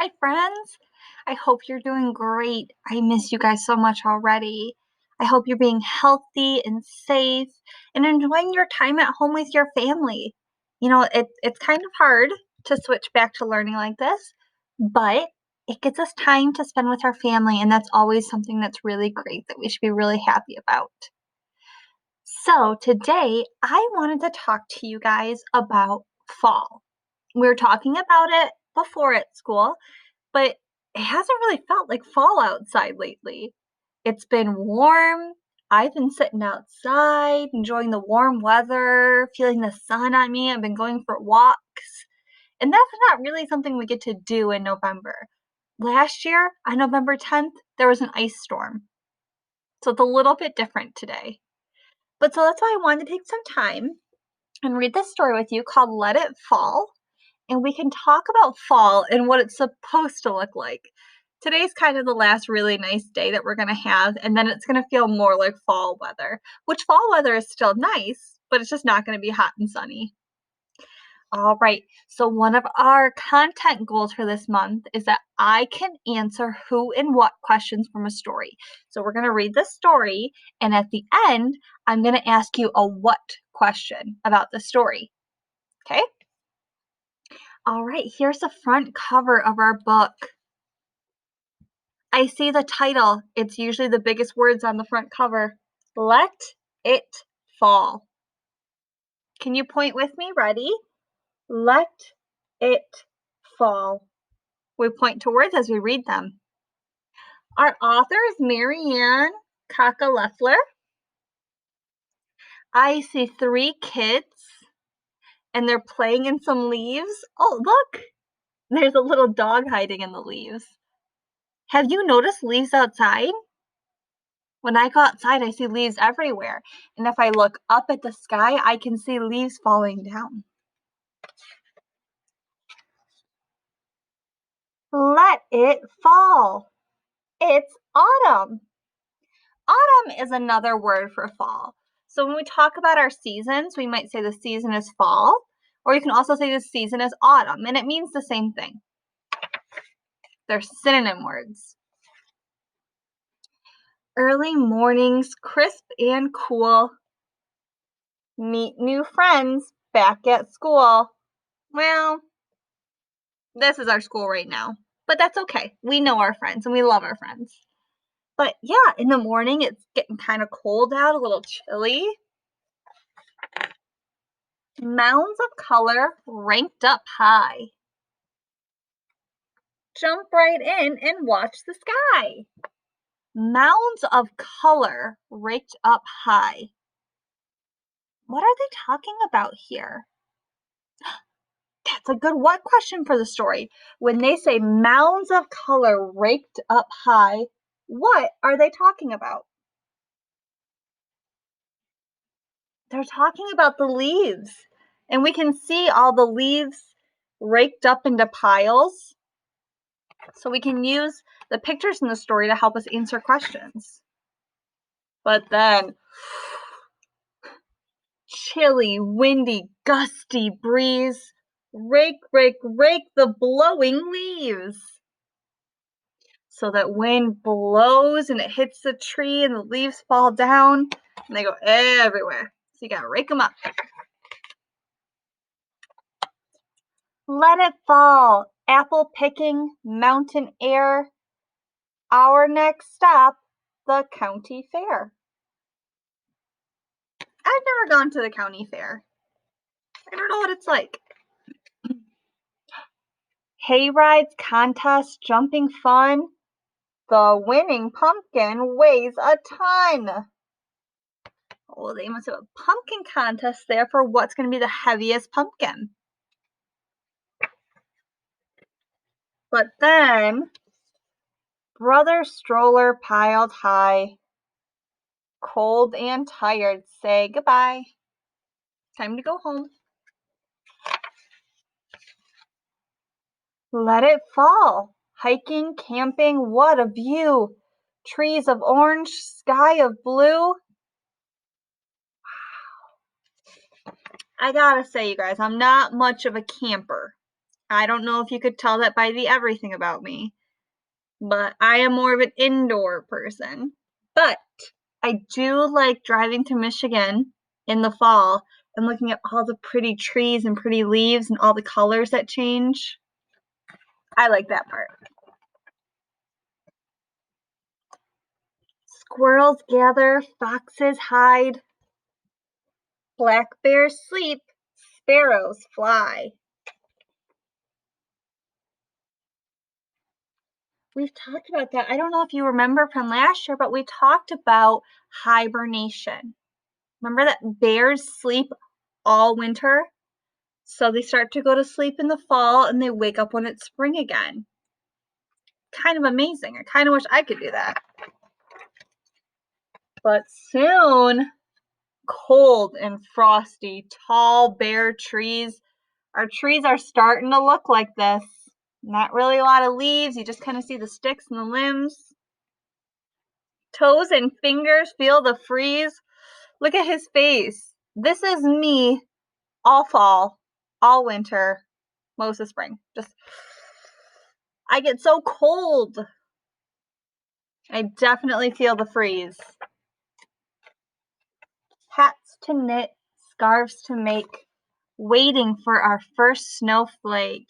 Hi, friends. I hope you're doing great. I miss you guys so much already. I hope you're being healthy and safe and enjoying your time at home with your family. It's kind of hard to switch back to learning like this, but it gives us time to spend with our family, and that's always something that's really great that we should be really happy about. So, today I wanted to talk to you guys about fall. We were talking about it before at school, but it hasn't really felt like fall outside lately. It's been warm. I've been sitting outside, enjoying the warm weather, feeling the sun on me. I've been going for walks. And that's not really something we get to do in November. Last year, on November 10th, there was an ice storm. So it's a little bit different today. But so that's why I wanted to take some time and read this story with you called Let It Fall, and we can talk about fall and what it's supposed to look like. Today's kind of the last really nice day that we're going to have, and then it's going to feel more like fall weather, which fall weather is still nice, but it's just not going to be hot and sunny. All right, so one of our content goals for this month is that I can answer who and what questions from a story. So we're going to read the story, and at the end, I'm going to ask you a what question about the story. Okay? All right, here's the front cover of our book. I see the title. It's usually the biggest words on the front cover. Let it fall. Can you point with me? Ready? Let it fall. We point to words as we read them. Our author is Marianne Kaka-Leffler. I see 3 kids, and they're playing in some leaves. Oh, look! There's a little dog hiding in the leaves. Have you noticed leaves outside? When I go outside, I see leaves everywhere. And if I look up at the sky, I can see leaves falling down. Let it fall. It's autumn. Autumn is another word for fall. So when we talk about our seasons, we might say the season is fall, or you can also say the season is autumn, and it means the same thing. They're synonym words. Early mornings, crisp and cool. Meet new friends back at school. Well, this is our school right now, but that's okay. We know our friends and we love our friends. But yeah, in the morning, it's getting kind of cold out, a little chilly. Mounds of color ranked up high. Jump right in and watch the sky. Mounds of color raked up high. What are they talking about here? That's a good what question for the story. When they say mounds of color raked up high, what are they talking about? They're talking about the leaves. And we can see all the leaves raked up into piles. So we can use the pictures in the story to help us answer questions. But then, chilly, windy, gusty breeze. Rake, rake, rake the blowing leaves. So that wind blows and it hits the tree and the leaves fall down and they go everywhere. So you gotta rake them up. Let it fall. Apple picking, mountain air. Our next stop, the county fair. I've never gone to the county fair. I don't know what it's like. Hay rides, contests, jumping fun. The winning pumpkin weighs a ton. Oh, they must have a pumpkin contest there for what's going to be the heaviest pumpkin. But then, brother stroller piled high. Cold and tired, say goodbye. Time to go home. Let it fall. Hiking, camping, what a view. Trees of orange, sky of blue. I gotta say, you guys, I'm not much of a camper. I don't know if you could tell that by the everything about me, but I am more of an indoor person. But I do like driving to Michigan in the fall and looking at all the pretty trees and pretty leaves and all the colors that change. I like that part. Squirrels gather, foxes hide, black bears sleep, sparrows fly. We've talked about that. I don't know if you remember from last year, but we talked about hibernation. Remember that bears sleep all winter? So they start to go to sleep in the fall and they wake up when it's spring again. Kind of amazing. I kind of wish I could do that. But soon, cold and frosty, tall, bare trees. Our trees are starting to look like this. Not really a lot of leaves. You just kind of see the sticks and the limbs. Toes and fingers feel the freeze. Look at his face. This is me all fall, all winter, most of spring. Just, I get so cold. I definitely feel the freeze. Hats to knit, scarves to make, waiting for our first snowflake.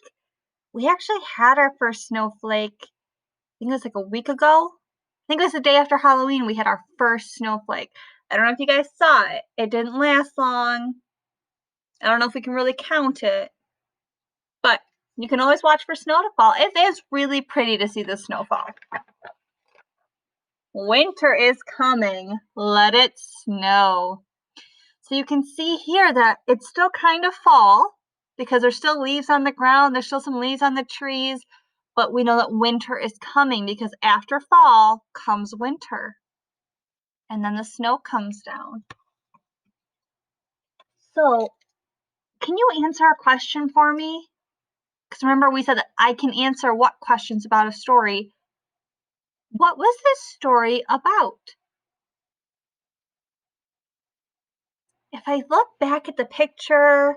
We actually had our first snowflake, I think it was like a week ago. I think it was the day after Halloween we had our first snowflake. I don't know if you guys saw it. It didn't last long. I don't know if we can really count it, but you can always watch for snow to fall. It is really pretty to see the snowfall. Winter is coming. Let it snow. So you can see here that it's still kind of fall because there's still leaves on the ground. There's still some leaves on the trees, but we know that winter is coming because after fall comes winter. And then the snow comes down. So can you answer a question for me? Because remember we said that I can answer what questions about a story. What was this story about? If I look back at the picture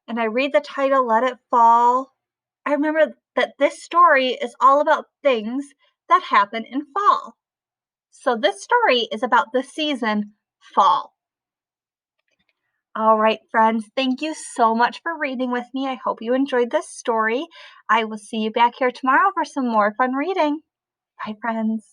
and I read the title, Let It Fall, I remember that this story is all about things that happen in fall. So this story is about the season fall. All right, friends, thank you so much for reading with me. I hope you enjoyed this story. I will see you back here tomorrow for some more fun reading. Bye, friends.